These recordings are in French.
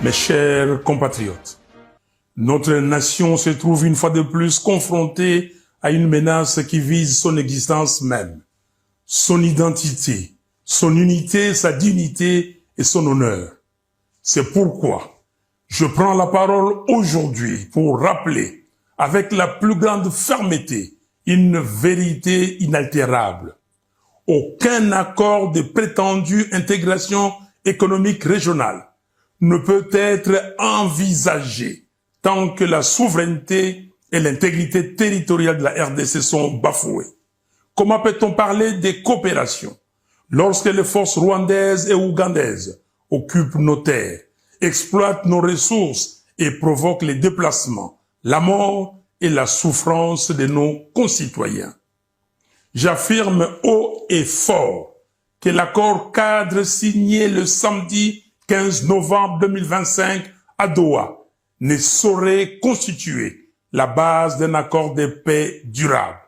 Mes chers compatriotes, notre nation se trouve une fois de plus confrontée à une menace qui vise son existence même, son identité, son unité, sa dignité et son honneur. C'est pourquoi je prends la parole aujourd'hui pour rappeler avec la plus grande fermeté une vérité inaltérable. Aucun accord de prétendue intégration économique régionale ne peut être envisagé tant que la souveraineté et l'intégrité territoriale de la RDC sont bafouées. Comment peut-on parler de coopération lorsque les forces rwandaises et ougandaises occupent nos terres, exploitent nos ressources et provoquent les déplacements, la mort et la souffrance de nos concitoyens? J'affirme haut et fort que l'accord cadre signé le samedi 15 novembre 2025 à Doha ne saurait constituer la base d'un accord de paix durable.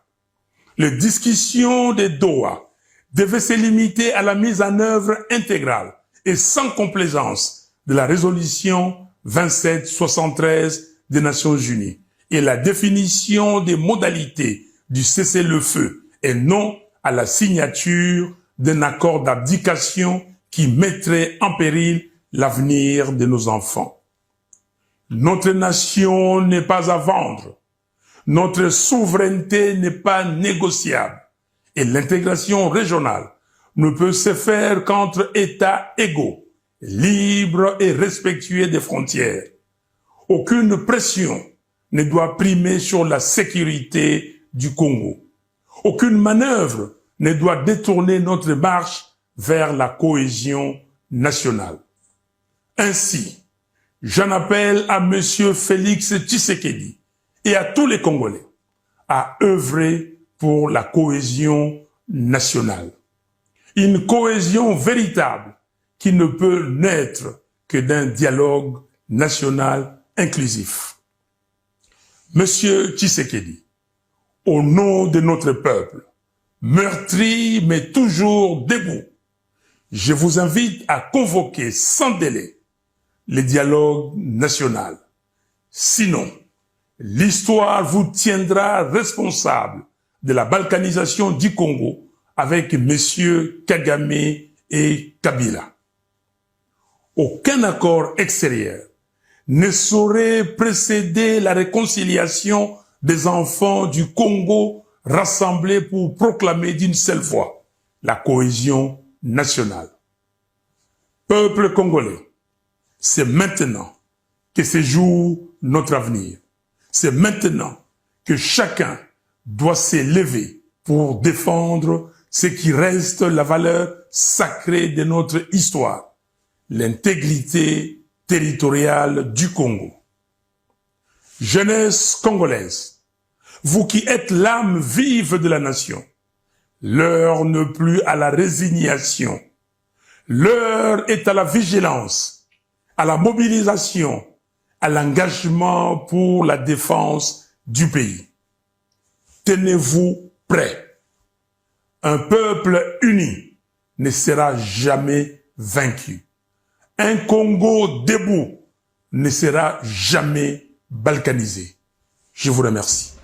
Les discussions de Doha devaient se limiter à la mise en œuvre intégrale et sans complaisance de la résolution 2773 des Nations Unies et la définition des modalités du cessez-le-feu et non à la signature d'un accord d'abdication qui mettrait en péril l'avenir de nos enfants. Notre nation n'est pas à vendre. Notre souveraineté n'est pas négociable. Et l'intégration régionale ne peut se faire qu'entre États égaux, libres et respectueux des frontières. Aucune pression ne doit primer sur la sécurité du Congo. Aucune manœuvre ne doit détourner notre marche vers la cohésion nationale. Ainsi, j'en appelle à Monsieur Félix Tshisekedi et à tous les Congolais à œuvrer pour la cohésion nationale. Une cohésion véritable qui ne peut naître que d'un dialogue national inclusif. Monsieur Tshisekedi, au nom de notre peuple, meurtri mais toujours debout, je vous invite à convoquer sans délai le dialogue national. Sinon, l'histoire vous tiendra responsable de la balkanisation du Congo avec messieurs Kagame et Kabila. Aucun accord extérieur ne saurait précéder la réconciliation des enfants du Congo rassemblés pour proclamer d'une seule voix la cohésion nationale. Peuple congolais, c'est maintenant que se joue notre avenir. C'est maintenant que chacun doit s'élever pour défendre ce qui reste la valeur sacrée de notre histoire, l'intégrité territoriale du Congo. Jeunesse congolaise, vous qui êtes l'âme vive de la nation, l'heure n'est plus à la résignation. L'heure est à la vigilance, à la mobilisation, à l'engagement pour la défense du pays. Tenez-vous prêts. Un peuple uni ne sera jamais vaincu. Un Congo debout ne sera jamais balkanisé. Je vous remercie.